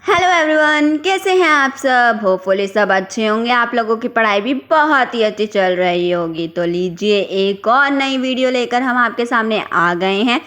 Hello everyone, कैसे हैं आप सब। होपफुली सब अच्छे होंगे। आप लोगों की पढ़ाई भी बहुत ही अच्छी चल रही होगी। तो लीजिए, एक और नई वीडियो लेकर हम आपके सामने आ गए हैं।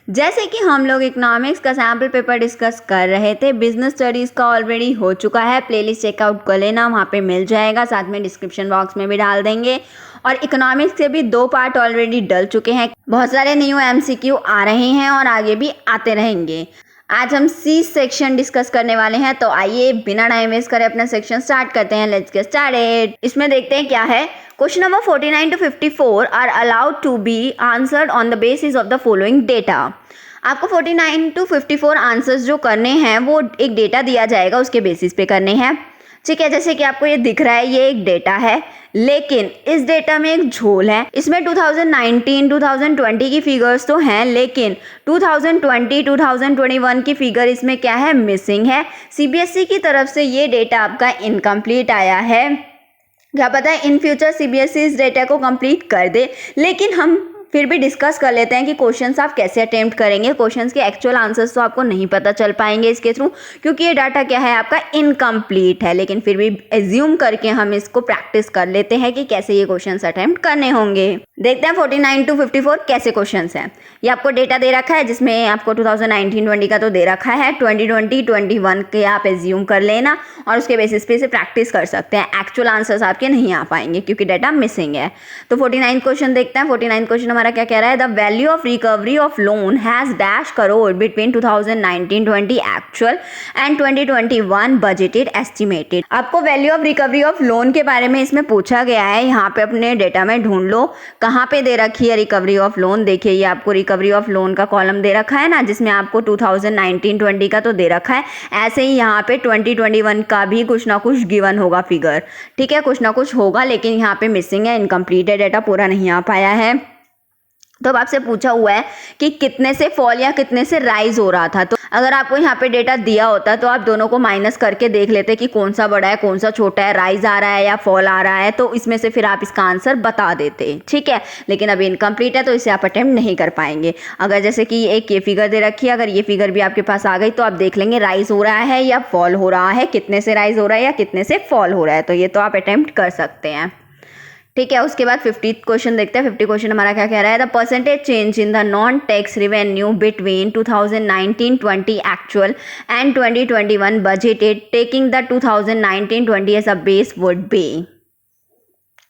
जैसे कि हम लोग इकोनॉमिक्स का सैम्पल पेपर डिस्कस कर रहे थे, बिजनेस स्टडीज़ का ऑलरेडी हो चुका है। प्लेलिस्ट चेकआउट कर लेना, वहाँ पे मिल जाएगा, साथ में डिस्क्रिप्शन बॉक्स में भी डाल देंगे। और इकोनॉमिक्स के भी 2 पार्ट ऑलरेडी डल चुके हैं। बहुत सारे न्यू एमसीक्यू आ रहे हैं और आगे भी आते रहेंगे। आज हम सी सेक्शन डिस्कस करने वाले हैं, तो आइए बिना टाइम वेस्ट करे अपना सेक्शन स्टार्ट करते हैं। Let's get started. इसमें देखते हैं क्या है। Question number 49 to 54 are allowed to be answered on the basis of the following data. आपको 49 to 54 आंसर्स जो करने हैं वो एक डेटा दिया जाएगा, उसके बेसिस पे करने हैं। ठीक है, जैसे कि आपको ये दिख रहा है, ये एक डेटा है, लेकिन इस डेटा में एक झोल है। इसमें 2019 2020 की फिगर्स तो हैं, लेकिन 2020 2021 की फिगर इसमें क्या है, मिसिंग है। सीबीएसई की तरफ से ये डेटा आपका इनकम्प्लीट आया है। क्या पता है इन फ्यूचर सीबीएसई इस डेटा को कंप्लीट कर दे, लेकिन हम फिर भी डिस्कस कर लेते हैं कि क्वेश्चंस आप कैसे अटेम्प्ट करेंगे। क्वेश्चंस के एक्चुअल आंसर्स तो आपको नहीं पता चल पाएंगे इसके थ्रू, क्योंकि ये डाटा क्या है, आपका इनकम्प्लीट है। लेकिन फिर भी एज्यूम करके हम इसको प्रैक्टिस कर लेते हैं कि कैसे ये क्वेश्चंस अटेम्प्ट करने होंगे। देखते हैं 49 to 54 कैसे क्वेश्चंस हैं। ये आपको डेटा दे रखा है, जिसमें आपको 2019-20 का तो दे रखा है, 2020-21 के आप एज्यूम कर लेना और उसके बेसिस पे इसे प्रैक्टिस कर सकते हैं। एक्चुअल आंसर्स आपके नहीं आ पाएंगे क्योंकि डाटा मिसिंग है। तो 49 क्वेश्चन देखते हैं। 49 क्वेश्चन हमारा क्या कह रहा है, the value of recovery of loan has dash crore between 2019-20 actual and 2021 budgeted estimated. आपको value of recovery of loan के बारे में इसमें पूछा गया है। यहाँ पे अपने डेटा में ढूंढ लो कहाँ पे दे रखी है रिकवरी ऑफ लोन। देखिए, ये आपको रिकवरी ऑफ लोन का कॉलम दे रखा है ना, जिसमें आपको 2019-20 का तो दे रखा है। ऐसे ही यहाँ पे 2021 का भी कुछ ना कुछ गिवन होगा फिगर। ठीक है, कुछ ना कुछ होगा, लेकिन यहाँ पे मिसिंग है, इनकम्प्लीट है, डेटा पूरा नहीं आ पाया है। तो अब आपसे पूछा हुआ है कि कितने से फॉल या कितने से राइज हो रहा था। तो अगर आपको यहाँ पे डेटा दिया होता तो आप दोनों को माइनस करके देख लेते कि कौन सा बड़ा है कौन सा छोटा है, राइज आ रहा है या फॉल आ रहा है, तो इसमें से फिर आप इसका आंसर बता देते। ठीक है, लेकिन अभी इनकम्प्लीट है तो इसे आप अटेम्प्ट नहीं कर पाएंगे। अगर जैसे कि एक ये फिगर दे रखी है, अगर ये फिगर भी आपके पास आ गई तो आप देख लेंगे राइज हो रहा है या फॉल हो रहा है, कितने से राइज हो रहा है या कितने से फॉल हो रहा है, तो ये तो आप अटेम्प्ट कर सकते हैं। ठीक है, उसके बाद 50 क्वेश्चन देखते हैं। 50 क्वेश्चन हमारा क्या कह रहा है, the percentage change in the non tax revenue between 2019-20 actual and 2021 budgeted taking the 2019-20 as a base would be.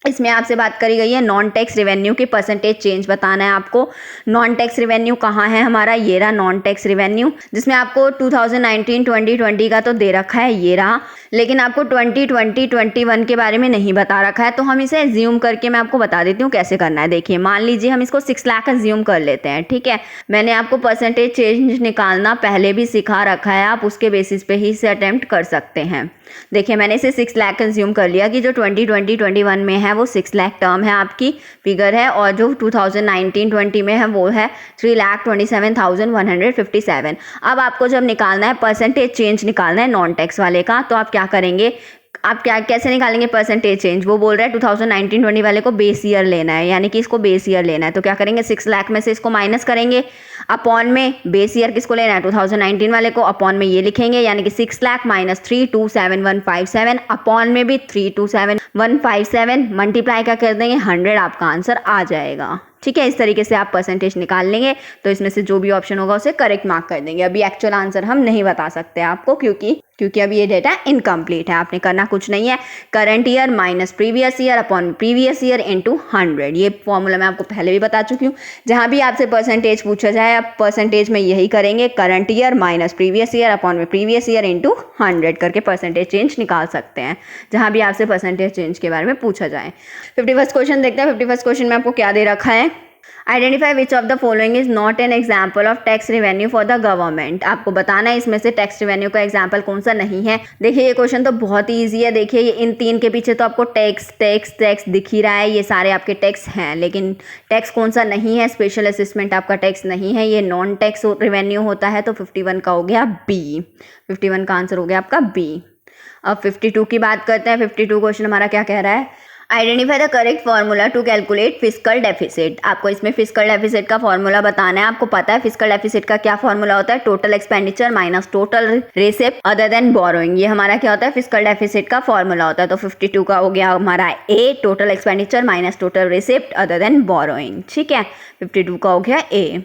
इसमें आपसे बात करी गई है नॉन टैक्स रेवेन्यू की परसेंटेज चेंज बताना है आपको। नॉन टैक्स रेवेन्यू कहाँ है हमारा, ये रहा नॉन टैक्स रेवेन्यू, जिसमें आपको 2019-2020 का तो दे रखा है, ये रहा, लेकिन आपको 2020-21 के बारे में नहीं बता रखा है। तो हम इसे एज्यूम करके मैं आपको बता देती हूँ कैसे करना है। देखिए, मान लीजिए हम इसको 6 लाख एज्यूम कर लेते हैं। ठीक है, मैंने आपको परसेंटेज चेंज निकालना पहले भी सिखा रखा है, आप उसके बेसिस पे ही इसे अटेम्प्ट कर सकते हैं। देखिए, मैंने इसे 6 लाख एज्यूम कर लिया कि जो 2020-21 में है वो 6 लाख टर्म है, आपकी फिगर है, और जो 2019-20 में है वो है 3,27,157। अब आपको जब निकालना है परसेंटेज चेंज निकालना है नॉन टैक्स वाले का, तो आप क्या करेंगे, आप कैसे निकालेंगे परसेंटेज चेंज। वो बोल रहा है 2019-20 वाले को बेस ईयर लेना है, यानी कि इसको बेस ईयर लेना है। तो क्या करेंगे, 6 लाख में से इसको माइनस करेंगे, अपॉन में बेस ईयर किसको लेना है, 2019 वाले को, अपॉन में ये लिखेंगे, यानी कि 6 लाख माइनस 327,157, अपॉन में भी 327,157, मल्टीप्लाई क्या कर देंगे 100, आपका आंसर आ जाएगा। ठीक है, इस तरीके से आप परसेंटेज निकाल लेंगे, तो इसमें से जो भी ऑप्शन होगा उसे करेक्ट मार्क कर देंगे। अभी एक्चुअल आंसर हम नहीं बता सकते आपको, क्योंकि अभी ये डेटा इनकम्प्लीट है। आपने करना कुछ नहीं है, current year minus previous year upon previous year into 100। ये फॉर्मूला मैं आपको पहले भी बता चुकी हूँ। जहाँ भी आपसे परसेंटेज पूछा जाए, आप परसेंटेज में यही करेंगे, current year minus previous year upon में प्रीवियस ईयर इंटू 100 करके परसेंटेज चेंज निकाल सकते हैं, जहाँ भी आपसे परसेंटेज चेंज के बारे में पूछा जाए। 51 क्वेश्चन देखते हैं। 51 क्वेश्चन में आपको क्या दे रखा है, identify which of the following is not an example of tax revenue for the government. आपको बताना है इसमें से टैक्स रेवेन्यू का एग्जाम्पल कौन सा नहीं है। देखिए, ये क्वेश्चन तो बहुत ही ईजी है। देखिए, ये इन 3 के पीछे तो आपको टैक्स टैक्स टैक्स दिख ही रहा है, ये सारे आपके टैक्स हैं, लेकिन टैक्स कौन सा नहीं है, स्पेशल असेसमेंट आपका टैक्स नहीं है, ये नॉन टैक्स रेवेन्यू होता है। तो 51 का हो गया बी, 51 का आंसर हो गया आपका बी। अब 52 की बात करते हैं। 52 क्वेश्चन हमारा क्या कह रहा है, identify the correct formula to calculate fiscal deficit. आपको इसमें फिस्कल डेफिसिट का फार्मूला बताना है। आपको पता है फिस्कल डेफिसिट का क्या फार्मूला होता है, total expenditure minus total receipt other than borrowing. ये हमारा क्या होता है, फिस्कल डेफिसिट का फार्मूला होता है। तो 52 का हो गया हमारा A, total expenditure minus total receipt other than borrowing. ठीक है, 52 का हो गया ए।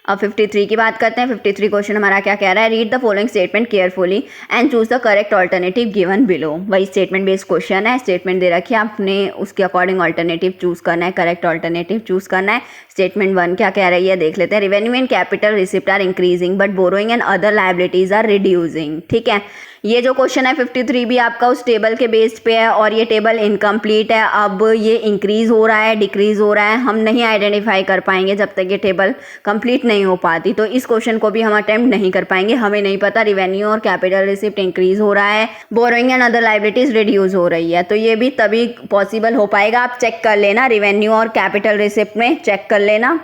अब 53 की बात करते हैं। 53 क्वेश्चन हमारा क्या कह रहा है, read the following statement carefully and choose the correct alternative given below. वही स्टेटमेंट बेस्ड क्वेश्चन है, स्टेटमेंट दे रखी है, आपने उसके अकॉर्डिंग ऑल्टरनेटिव चूज करना है, करेक्ट ऑल्टरनेटिव चूज करना है। स्टेटमेंट 1 क्या कह रही है देख लेते हैं। Revenue and capital receipt are increasing but borrowing and other liabilities are reducing. ठीक है, ये जो क्वेश्चन है 53 भी आपका उस टेबल के बेस्ड पे है और ये टेबल इनकम्प्लीट है। अब ये इंक्रीज हो रहा है, डिक्रीज हो रहा है, हम नहीं आइडेंटिफाई कर पाएंगे जब तक ये टेबल कंप्लीट नहीं हो पाती। तो इस क्वेश्चन को भी हम अटेम्प्ट नहीं कर पाएंगे। हमें नहीं पता रिवेन्यू और कैपिटल रिसिप्ट इंक्रीज हो रहा है, borrowing and other liabilities reduce हो रही है। तो ये भी तभी पॉसिबल हो पाएगा। आप चेक कर लेना, रिवेन्यू और कैपिटल रिसिप्ट में चेक कर लेना।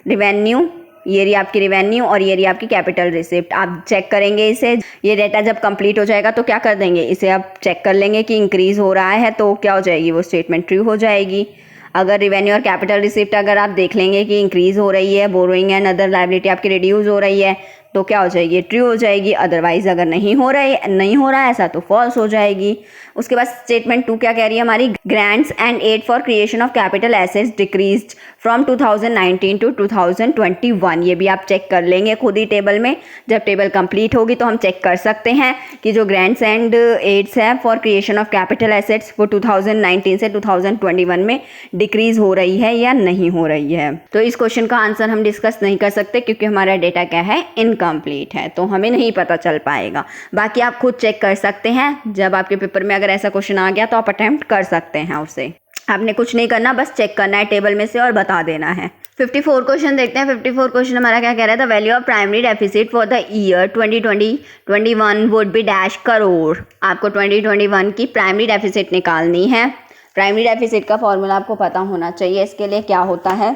रिवेन्यू, ये रही आपकी रिवेन्यू और ये रही आपकी कैपिटल रिसिप्ट। आप चेक करेंगे इसे, ये डेटा जब कंप्लीट हो जाएगा तो क्या कर देंगे, इसे आप चेक कर लेंगे कि इंक्रीज हो रहा है तो क्या हो जाएगी, वो स्टेटमेंट ट्रू हो जाएगी। अगर रिवेन्यू और कैपिटल रिसिप्ट अगर आप देख लेंगे कि इंक्रीज हो रही है, बोरोइंग एंड अदर लायबिलिटी आपकी रिड्यूस हो रही है, तो क्या हो जाएगी, ट्रू हो जाएगी। अदरवाइज अगर नहीं हो रहा है ऐसा तो फॉल्स हो जाएगी। उसके बाद स्टेटमेंट 2 क्या कह रही है हमारी, grants and aid for creation of capital assets decreased from 2019 to 2021। ये भी आप चेक कर लेंगे खुद ही टेबल में। जब टेबल कंप्लीट होगी तो हम चेक कर सकते हैं कि जो ग्रांट्स एंड एड्स है for creation of capital assets वो 2019 से 2021 में डिक्रीज हो रही है या नहीं हो रही है। तो इस क्वेश्चन का आंसर हम डिस्कस नहीं कर सकते क्योंकि हमारा डेटा क्या है, इनकम्प्लीट है, तो हमें नहीं पता चल पाएगा। बाकी आप खुद चेक कर सकते हैं। जब आपके पेपर में अगर ऐसा क्वेश्चन आ गया तो आप अटेम्प्ट कर सकते हैं उसे। आपने कुछ नहीं करना, बस चेक करना है टेबल में से और बता देना है। 54 क्वेश्चन देखते हैं। 54 क्वेश्चन हमारा क्या कह रहा है, the value of primary deficit for the year 2020-21 would be dash crore. आपको 2021 की प्राइमरी डेफिसिट निकालनी है। प्राइमरी डेफिसिट का फॉर्मूला आपको पता होना चाहिए। इसके लिए क्या होता है,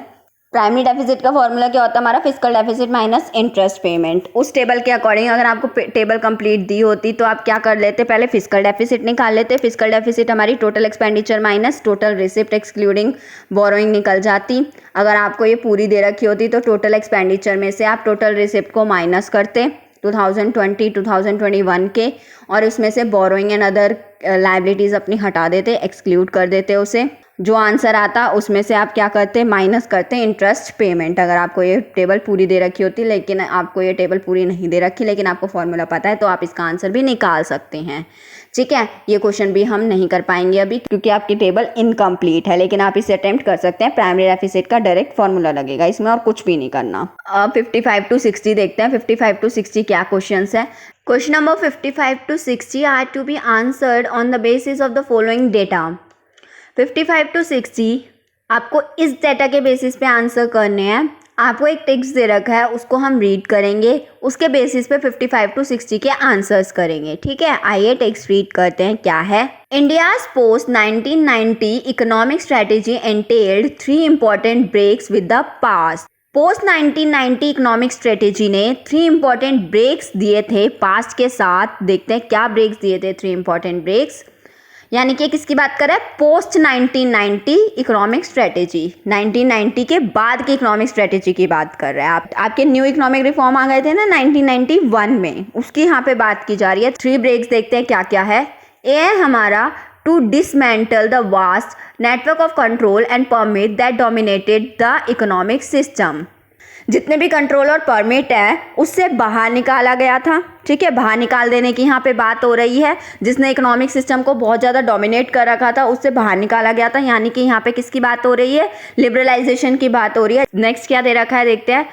प्राइमरी डेफिसिट का फॉर्मूला क्या होता है हमारा, fiscal deficit minus interest payment. उस टेबल के अकॉर्डिंग अगर आपको टेबल कंप्लीट दी होती तो आप क्या कर लेते, पहले फिस्कल डेफिसिट निकाल लेते। फिस्कल डेफिसिट हमारी total expenditure minus total receipt excluding borrowing निकल जाती। अगर आपको ये पूरी दे रखी होती तो टोटल एक्सपेंडिचर में से आप टोटल रिसिप्ट को माइनस करते 2020-2021 के, और उसमें से बोरोइंग एंड अदर लायबिलिटीज़ अपनी हटा देते, एक्सक्लूड कर देते उसे। जो आंसर आता उसमें से आप क्या करते, माइनस करते इंटरेस्ट पेमेंट। अगर आपको ये टेबल पूरी दे रखी होती, लेकिन आपको ये टेबल पूरी नहीं दे रखी, लेकिन आपको फॉर्मूला पता है तो आप इसका आंसर भी निकाल सकते हैं। ठीक है, ये क्वेश्चन भी हम नहीं कर पाएंगे अभी क्योंकि आपकी टेबल इनकम्प्लीट है, लेकिन आप इसे अटेम्प्ट कर सकते हैं। प्राइमरी डेफिसिट का डायरेक्ट फॉर्मूला लगेगा इसमें और कुछ भी नहीं करना। अब 55 to 60 देखते हैं। 55 to 60 क्या क्वेश्चन है। Question number 55 to 60 are to be answered on the basis of the following data. 55 to 60 आपको इस डेटा के बेसिस पे आंसर करने हैं। आपको एक टेक्स्ट दे रखा है, उसको हम रीड करेंगे, उसके बेसिस पे 55 to 60 के आंसर्स करेंगे। ठीक है, आइए टेक्स्ट रीड करते हैं क्या है। India's post 1990 economic strategy entailed 3 important breaks with the past. Post 1990 economic strategy ने 3 इंपॉर्टेंट ब्रेक्स दिए थे पास्ट के साथ। देखते हैं क्या ब्रेक्स दिए थे, 3 इंपॉर्टेंट ब्रेक्स। यानी कि किसकी बात कर रहा है, पोस्ट 1990 इकोनॉमिक स्ट्रेटेजी, 1990 के बाद की इकोनॉमिक स्ट्रेटेजी की बात कर रहा है। आपके न्यू इकोनॉमिक रिफॉर्म आ गए थे ना 1991 में, उसकी यहाँ पे बात की जा रही है। 3 ब्रेक्स देखते हैं क्या क्या है। ए है हमारा to dismantle the vast network of control and permit that dominated the economic system. जितने भी कंट्रोल और परमिट है उससे बाहर निकाला गया था। ठीक है, बाहर निकाल देने की यहाँ पे बात हो रही है। जिसने इकोनॉमिक सिस्टम को बहुत ज़्यादा डोमिनेट कर रखा था उससे बाहर निकाला गया था, यानी कि यहाँ पे किसकी बात हो रही है, लिबरलाइजेशन की बात हो रही है। नेक्स्ट क्या दे रखा है देखते हैं।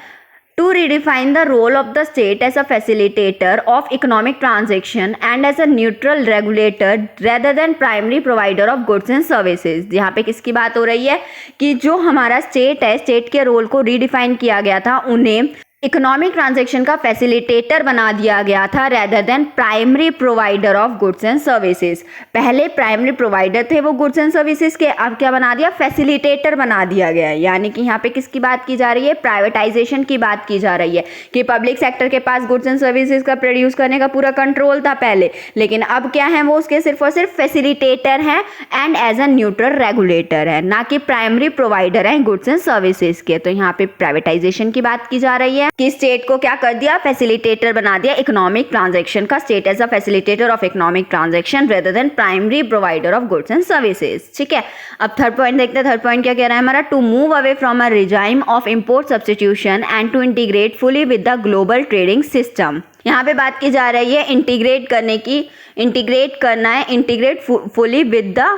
To redefine the role of the state as a facilitator of economic transaction and as a neutral regulator rather than primary provider of goods and services। यहाँ पे किसकी बात हो रही है कि जो हमारा स्टेट है, स्टेट के रोल को रीडिफाइन किया गया था, उन्हें इकोनॉमिक ट्रांजैक्शन का फैसिलिटेटर बना दिया गया था rather than primary provider of goods and services. पहले प्राइमरी प्रोवाइडर थे वो गुड्स एंड सर्विसेज के, अब क्या बना दिया, फैसिलिटेटर बना दिया गया है। यानी कि यहाँ पे किसकी बात की जा रही है, प्राइवेटाइजेशन की बात की जा रही है कि पब्लिक सेक्टर के पास गुड्स एंड सर्विसेज का प्रोड्यूस करने का पूरा कंट्रोल था पहले, लेकिन अब क्या है, वो उसके सिर्फ और सिर्फ फैसिलिटेटर है and as a neutral regulator है, ना कि प्राइमरी प्रोवाइडर है गुड्स एंड सर्विसेज के। तो यहाँ पे प्राइवेटाइजेशन की बात की जा रही है कि स्टेट को क्या कर दिया, फैसिलिटेटर बना दिया इकोनॉमिक ट्रांजैक्शन का, state as a facilitator of economic transaction rather than primary provider of goods and services. ठीक है, अब थर्ड पॉइंट देखते हैं। थर्ड पॉइंट क्या कह रहा है हमारा, to move away from a regime of import substitution and to integrate fully with the global trading system. यहाँ पे बात की जा रही है इंटीग्रेट करने की, इंटीग्रेट करना है, integrate fully with the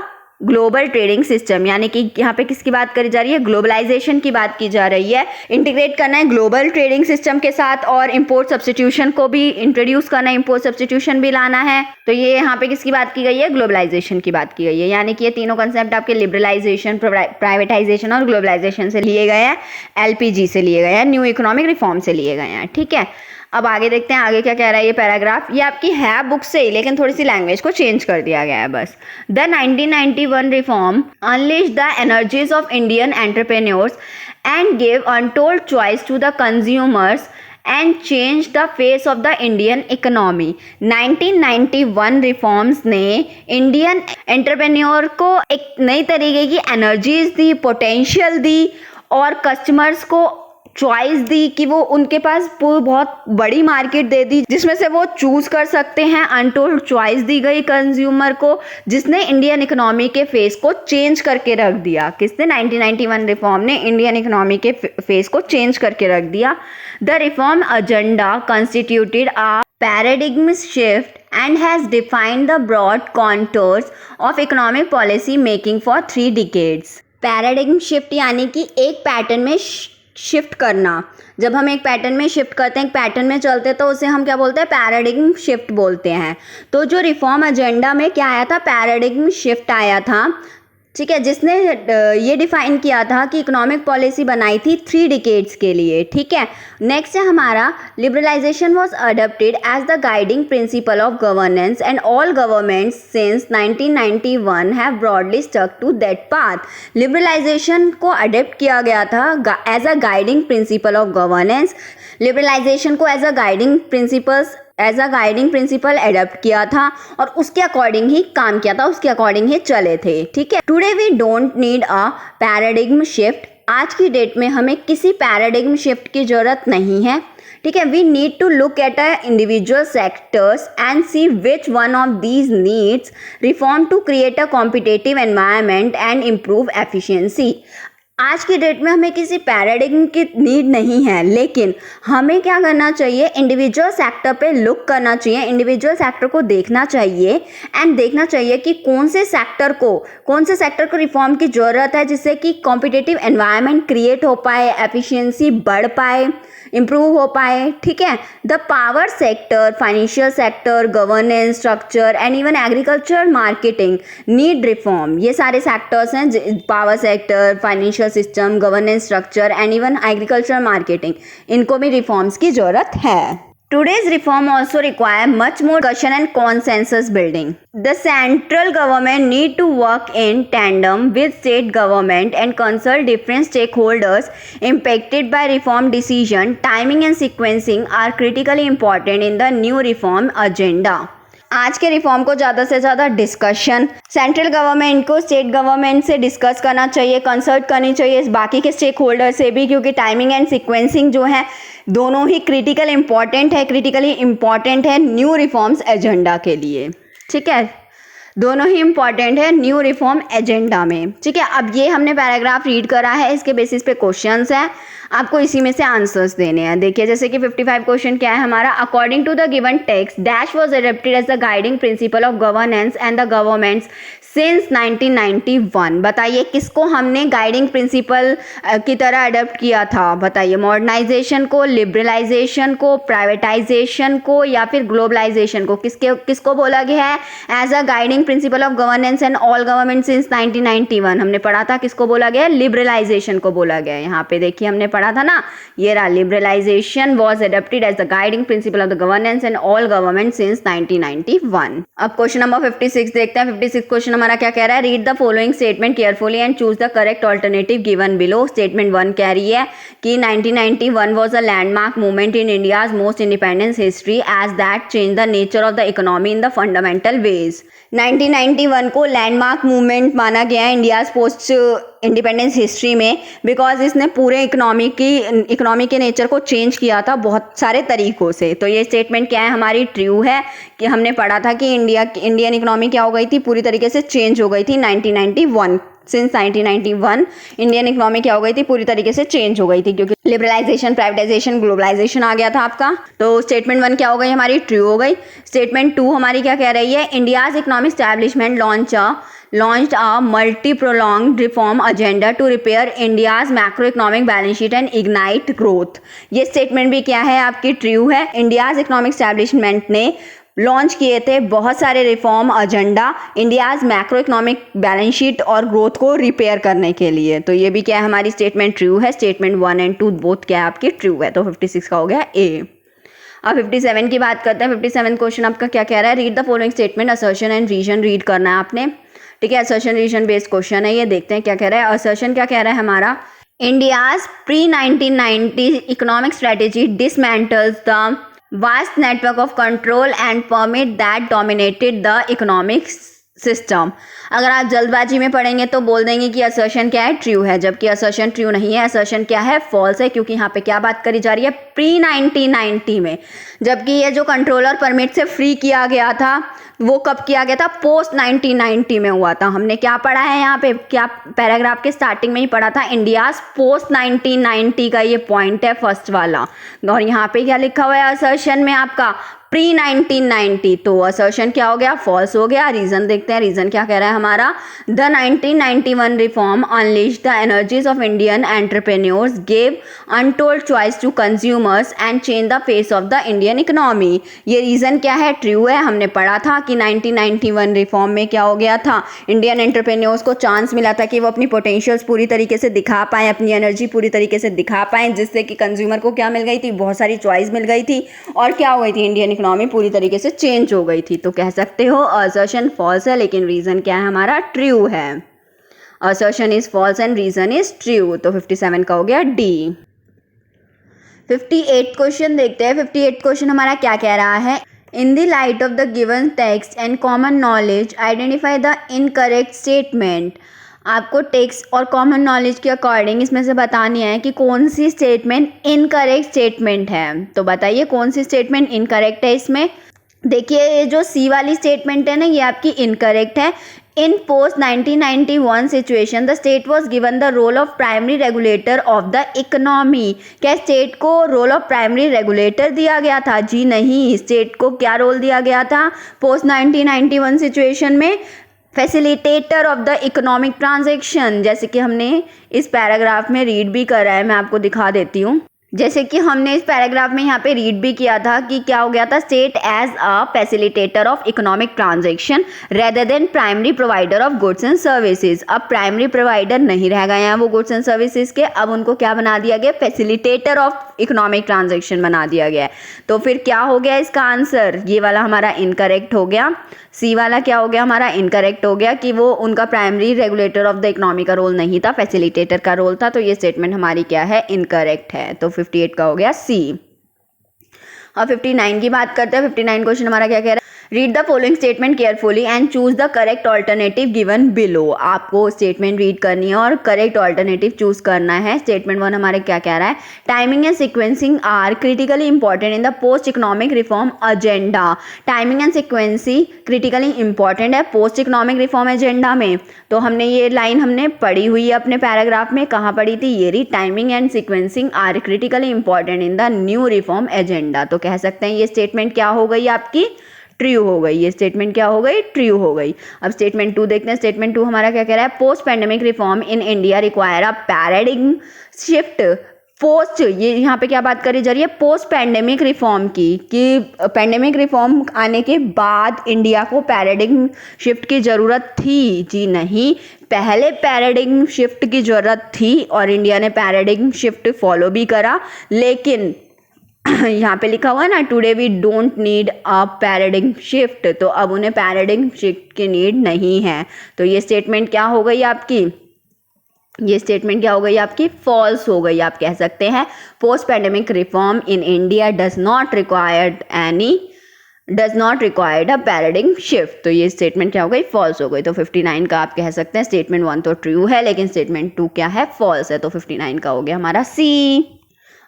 global trading system, यानी कि यहाँ पे किसकी बात करी जा रही है, ग्लोबलाइजेशन की बात की जा रही है। इंटीग्रेट करना है ग्लोबल ट्रेडिंग सिस्टम के साथ और इंपोर्ट सब्स्टिट्यूशन को भी इंट्रोड्यूस करना है, इंपोर्ट सब्स्टिट्यूशन भी लाना है। तो ये यहाँ पे किसकी बात की गई है, ग्लोबलाइजेशन की बात की गई है। यानी कि ये तीनों कंसेप्ट आपके लिबरलाइजेशन, प्राइवेटाइजेशन और ग्लोबलाइजेशन से लिए गए हैं, LPG से लिए गए हैं, न्यू इकोनॉमिक रिफॉर्म से लिए गए हैं। ठीक है, अब आगे देखते हैं आगे क्या कह रहा है ये पैराग्राफ। ये आपकी है बुक से ही, लेकिन थोड़ी सी लैंग्वेज को चेंज कर दिया गया है बस। The 1991 reform unleashed the energies of Indian entrepreneurs and give untold choice to the consumers and change the face of the Indian economy. 1991 reforms ने इंडियन एंटरप्रेन्योर को एक नई तरीके की एनर्जीज दी, पोटेंशियल दी और कस्टमर्स को चॉइस दी कि वो उनके पास बहुत बड़ी मार्केट दे दी जिसमें से वो चूज कर सकते हैं। अनटोल्ड चॉइस दी गई कंज्यूमर को, जिसने इंडियन इकोनॉमी के फेस को चेंज करके रख दिया। किसने, 1991 रिफॉर्म ने इंडियन इकोनॉमी के फेस को चेंज करके रख दिया। The reform agenda constituted a paradigm shift and has defined the broad contours of economic policy making for 3 decades। Paradigm shift यानी कि एक पैटर्न में शिफ्ट करना। जब हम एक पैटर्न में शिफ्ट करते हैं, एक पैटर्न में चलते हैं, तो उसे हम क्या बोलते हैं, पैराडिग्म शिफ्ट बोलते हैं। तो जो रिफॉर्म एजेंडा में क्या आया था, पैराडिग्म शिफ्ट आया था। ठीक है, जिसने ये डिफाइन किया था कि इकोनॉमिक पॉलिसी बनाई थी 3 डिकेड्स के लिए। ठीक है, नेक्स्ट है हमारा liberalisation was adopted as the guiding principle of governance and all governments since 1991 have broadly stuck to that path. Liberalisation को अडॉप्ट किया गया था as a guiding principle of governance. Liberalisation को as a guiding principle adopt किया था और उसके according ही काम किया था, उसके अकॉर्डिंग ही चले थे। ठीक है, today we don't need a paradigm shift. आज की डेट में हमें किसी पैराडिग्म शिफ्ट की जरूरत नहीं है। ठीक है, we need to look at a individual sectors and see which one of these needs reform to create a competitive environment and improve efficiency. आज की डेट में हमें किसी पैराडिग्म की नीड नहीं है, लेकिन हमें क्या करना चाहिए, इंडिविजुअल सेक्टर पे लुक करना चाहिए, इंडिविजुअल सेक्टर को देखना चाहिए एंड देखना चाहिए कि कौन से सेक्टर को रिफॉर्म की ज़रूरत है, जिससे कि कॉम्पिटिटिव एनवायरनमेंट क्रिएट हो पाए, एफिशिएंसी बढ़ पाए, इम्प्रूव हो पाए। ठीक है, the power sector, financial sector, governance structure and even agriculture marketing need reform. ये सारे सेक्टर्स हैं, power sector, financial system, governance structure and even agriculture marketing, इनको भी रिफॉर्म्स की जरूरत है। Today's reform also require much more discussion and consensus building. The central government need to work in tandem with state government and consult different stakeholders impacted by reform decision. Timing and sequencing are critically important in the new reform agenda. आज के reform को ज़्यादा से ज़्यादा discussion central government को state government से discuss करना चाहिए, कंसल्ट करनी चाहिए इस बाकी के स्टेक होल्डर से भी, क्योंकि टाइमिंग एंड सीक्वेंसिंग जो है दोनों ही क्रिटिकली इम्पॉर्टेंट है न्यू रिफॉर्म्स एजेंडा के लिए। ठीक है, दोनों ही इम्पॉर्टेंट है न्यू रिफॉर्म एजेंडा में। ठीक है, अब ये हमने पैराग्राफ रीड करा है, इसके बेसिस पे क्वेश्चंस हैं, आपको इसी में से आंसर्स देने हैं। देखिए, जैसे कि 55 क्वेश्चन क्या है हमारा, according to the given text dash was adopted as the guiding principle of governance and the governments since 1991। बताइए किसको हमने गाइडिंग प्रिंसिपल की तरह अडॉप्ट किया था, बताइए, मॉडर्नाइजेशन को, लिबरलाइजेशन को, प्राइवेटाइजेशन को या फिर ग्लोबलाइजेशन को, किसको बोला गया है as a guiding principle of governance and all government since 1991 हमने पढ़ा था, किसको बोला गया? लिबरलाइजेशन को बोला गया। यहाँ पे देखिए हमने पढ़ा था ना, ये रहा, liberalisation was adopted as the guiding principle of the governance and all government since 1991। अब क्वेश्चन नंबर 56 देखते हैं। 56 क्वेश्चन हमारा क्या कह रहा है? Read the following statement carefully and choose the correct alternative given below. Statement 1 कह रही है कि 1991 was a landmark movement in India's most independence history as that change the nature of the economy in the fundamental ways. 1991 को landmark movement माना गया है India's post independence history में, because इसने पूरे इकोनॉमी के नेचर को चेंज किया था बहुत सारे तरीकों से। तो ये स्टेटमेंट क्या है हमारी? ट्रू है, कि हमने पढ़ा था कि इंडियन इकोनॉमी क्या हो गई थी? पूरी तरीके से चेंज हो गई थी 1991। सिंस 1991 इंडियन इकोनॉमी क्या हो गई थी? पूरी तरीके से चेंज हो गई थी, क्योंकि लिबरलाइजेशन, प्राइवेटाइजेशन, ग्लोबलाइजेशन आ गया था आपका। तो स्टेटमेंट 1 क्या हो गई हमारी? ट्रू हो गई। स्टेटमेंट 2 हमारी क्या कह रही है? India's economic establishment launched a multi-pronged reform agenda to repair India's macroeconomic balance sheet and ignite growth। ये स्टेटमेंट भी क्या है आपकी? ट्रू है। इंडियाज इकोनॉमिक स्टैब्लिशमेंट ने लॉन्च किए थे बहुत सारे reform agenda India's macro economic balance sheet और ग्रोथ को रिपेयर करने के लिए। तो ये भी क्या है हमारी? स्टेटमेंट ट्रू है। स्टेटमेंट 1 और 2 बोथ क्या है आपकी? ट्रू है। तो 56 का हो गया ए। अब 57 की बात करते हैं। 57 क्वेश्चन आपका क्या कह रहा है? Read the following statement, assertion and reason read करना है आपने, ठीक है। असर्शन रीजन बेस्ड क्वेश्चन है ये, देखते हैं क्या कह रहा है। असर्शन क्या कह रहा है हमारा? India's pre 1990 economic strategy dismantles the vast network of control and permit that dominated the economic system. अगर आप जल्दबाजी में पढ़ेंगे तो बोल देंगे कि असर्शन क्या है? ट्रू है, जबकि असर्शन ट्रू नहीं है। असर्शन क्या है? फॉल्स है, क्योंकि यहाँ पे क्या बात करी जा रही है? प्री 1990 में, जबकि ये जो कंट्रोल और परमिट से फ्री किया गया था वो कब किया गया था? पोस्ट 1990 में हुआ था। हमने क्या पढ़ा है यहाँ पे? क्या पैराग्राफ के स्टार्टिंग में ही पढ़ा था? इंडियाज पोस्ट 1990 का ये पॉइंट है फर्स्ट वाला। और यहाँ पे क्या लिखा हुआ है असर्शन में आपका? प्री 1990। तो असर्शन क्या हो गया? फॉल्स हो गया। रीजन देखते हैं, रीजन क्या कह रहा है हमारा? The 1991 reform unleashed the energies of Indian entrepreneurs, gave untold choice to consumers and change the face of the Indian economy. ये रीजन क्या है? ट्रू है। हमने पढ़ा था कि 1991 रिफॉर्म में क्या हो गया था? इंडियन एंटरप्रेन्योर्स को चांस मिला था कि वो अपनी पोटेंशियल्स पूरी तरीके से दिखा पाएँ, अपनी एनर्जी पूरी तरीके से दिखा पाएँ, जिससे कि कंज्यूमर को क्या मिल गई थी? बहुत सारी चॉइस मिल गई थी। और क्या हो गई थी? इंडियन इकोनॉमी पूरी तरीके से चेंज हो गई थी। तो कह सकते हो असर्शन फॉल्स है, लेकिन रीजन क्या है हमारा? ट्रू है। Assertion is false and reason is true. तो 57 का हो गया डी। 58 क्वेश्चन देखते हैं। 58 क्वेश्चन हमारा क्या कह रहा है? In the light of the given text and common knowledge identify the incorrect statement. आपको टेक्स्ट और कॉमन नॉलेज के अकॉर्डिंग इसमें से बतानी है कि कौन सी स्टेटमेंट इनकरेक्ट स्टेटमेंट है। तो बताइए कौन सी स्टेटमेंट इनकरेक्ट है इसमें? देखिए ये जो सी वाली स्टेटमेंट है ना, ये आपकी इनकरेक्ट है। In post 1991 situation the state was given the role of primary regulator of the economy. क्या स्टेट को रोल ऑफ प्राइमरी रेगुलेटर दिया गया था? जी नहीं। स्टेट को क्या रोल दिया गया था पोस्ट 1991 सिचुएशन में? Facilitator of the economic transaction. जैसे कि हमने इस पैराग्राफ में रीड भी करा है, मैं आपको दिखा देती हूँ। जैसे कि हमने इस पैराग्राफ में यहाँ पे रीड भी किया था कि क्या हो गया था? State as a facilitator of economic transaction rather than primary provider of goods and services. अब प्राइमरी प्रोवाइडर नहीं रह गए हैं वो गुड्स एंड सर्विसेज के, अब उनको क्या बना दिया गया? फैसिलिटेटर ऑफ इकोनॉमिक ट्रांजैक्शन बना दिया गया है। तो फिर क्या हो गया इसका आंसर? ये वाला हमारा इनकरेक्ट हो गया। सी वाला क्या हो गया हमारा? इनकरेक्ट हो गया कि वो उनका primary regulator of the economy का रोल नहीं था, फैसिलिटेटर का रोल था। तो ये स्टेटमेंट हमारी क्या है? इनकरेक्ट है। तो 58 का हो गया सी। अब 59 की बात करते हैं। 59 क्वेश्चन हमारा क्या कह रहा है? Read the following statement carefully and choose the correct alternative given below. आपको स्टेटमेंट रीड करनी है और करेक्ट ऑल्टरनेटिव चूज करना है। स्टेटमेंट 1 हमारे क्या कह रहा है? Timing and sequencing are critically important in the post economic reform agenda. Timing and sequency critically important है पोस्ट इकोनॉमिक रिफॉर्म एजेंडा में। तो हमने ये लाइन हमने पढ़ी हुई है अपने पैराग्राफ में, कहाँ पढ़ी थी? ये रही, timing and sequencing are critically important in the new reform agenda. तो कह सकते हैं ये स्टेटमेंट क्या हो गई आपकी? ट्रू हो गई। ये स्टेटमेंट क्या हो गई? ट्रू हो गई। अब स्टेटमेंट 2 देखते हैं। स्टेटमेंट 2 हमारा क्या कह रहा है? Post pandemic reform in India require a paradigm shift post, ये यहाँ पे क्या बात करी जा रही है, पोस्ट पैंडेमिक रिफॉर्म की, कि पैंडेमिक रिफॉर्म आने के बाद इंडिया को पैराडिग्म शिफ्ट की ज़रूरत थी। जी नहीं, पहले पैराडिग्म शिफ्ट की ज़रूरत थी और इंडिया ने पैराडिग्म शिफ्ट फॉलो भी करा, लेकिन यहाँ पे लिखा हुआ है ना, today we don't need a paradigm shift, तो अब उन्हें पैराडिग्म शिफ्ट की नीड नहीं है। तो ये स्टेटमेंट क्या हो गई आपकी, ये स्टेटमेंट क्या हो गई आपकी, फॉल्स हो गई। आप कह सकते हैं post pandemic reform in India does not required a paradigm shift. तो ये स्टेटमेंट क्या हो गई, फॉल्स हो गई। तो 59 का आप कह सकते हैं स्टेटमेंट 1 तो ट्रू है, लेकिन स्टेटमेंट 2 क्या है, फॉल्स है। तो 59 का हो गया हमारा सी।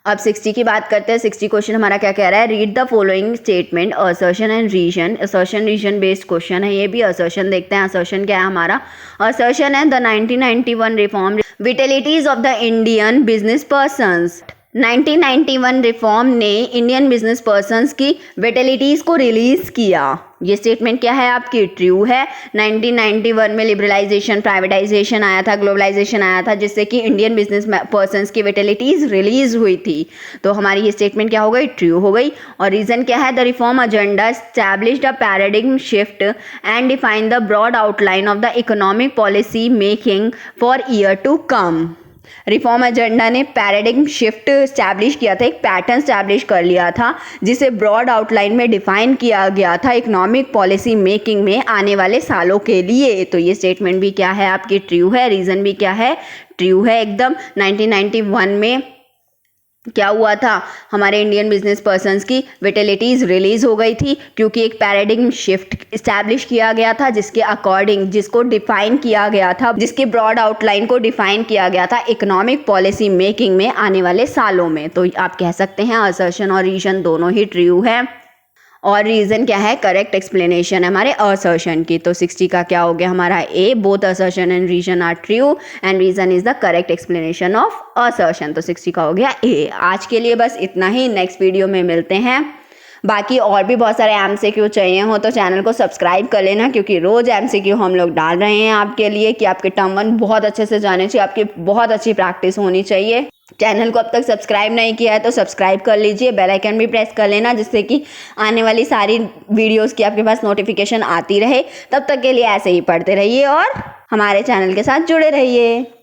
अब 60 की बात करते हैं। 60 क्वेश्चन हमारा क्या कह रहा है, read the following statement, assertion and reason. Assertion reason based question है ये भी। असर्शन देखते हैं, असर्शन क्या है हमारा, असर्शन है the 1991 reform vitalities of the Indian business persons. 1991 reform ने इंडियन बिजनेस पर्सन्स की विटेलिटीज़ को रिलीज़ किया। ये स्टेटमेंट क्या है आपकी, ट्रू है। 1991 में लिबरलाइजेशन, प्राइवेटाइजेशन आया था, ग्लोबलाइजेशन आया था, जिससे कि इंडियन बिजनेस पर्सन्स की विटेलिटीज़ रिलीज़ हुई थी। तो हमारी ये स्टेटमेंट क्या हो गई, ट्रू हो गई। और रीज़न क्या है, the reform agenda established a paradigm shift and define the broad outline of the economic policy making for year to come. Reform agenda ने पैराडिग्म शिफ्ट स्टैब्लिश किया था, एक पैटर्न स्टैब्लिश कर लिया था, जिसे ब्रॉड आउटलाइन में डिफाइन किया गया था इकोनॉमिक पॉलिसी मेकिंग में आने वाले सालों के लिए। तो ये स्टेटमेंट भी क्या है आपकी, ट्रू है। रीज़न भी क्या है, ट्रू है एकदम। 1991 में क्या हुआ था, हमारे इंडियन बिजनेस पर्सन्स की विटेलिटीज़ रिलीज़ हो गई थी, क्योंकि एक पैराडिग्म शिफ्ट इस्टेब्लिश किया गया था, जिसके अकॉर्डिंग, जिसको डिफाइन किया गया था, जिसके ब्रॉड आउटलाइन को डिफाइन किया गया था इकोनॉमिक पॉलिसी मेकिंग में आने वाले सालों में। तो आप कह सकते हैं असर्शन और रीजन दोनों ही ट्रू है। और रीज़न क्या है, करेक्ट एक्सप्लेनेशन है हमारे असर्शन की। तो 60 का क्या हो गया हमारा A, both assertion and reason are true and reason is the correct explanation of assertion. तो 60 का हो गया ए। आज के लिए बस इतना ही, नेक्स्ट वीडियो में मिलते हैं। बाकी और भी बहुत सारे MCQ चाहिए हो तो चैनल को सब्सक्राइब कर लेना, क्योंकि रोज़ MCQ हम लोग डाल रहे हैं आपके लिए, कि आपके टर्म 1 बहुत अच्छे से जाने चाहिए, आपकी बहुत अच्छी प्रैक्टिस होनी चाहिए। चैनल को अब तक सब्सक्राइब नहीं किया है तो सब्सक्राइब कर लीजिए, बेल आइकन भी प्रेस कर लेना, जिससे कि आने वाली सारी वीडियोस की आपके पास नोटिफिकेशन आती रहे। तब तक के लिए ऐसे ही पढ़ते रहिए और हमारे चैनल के साथ जुड़े रहिए।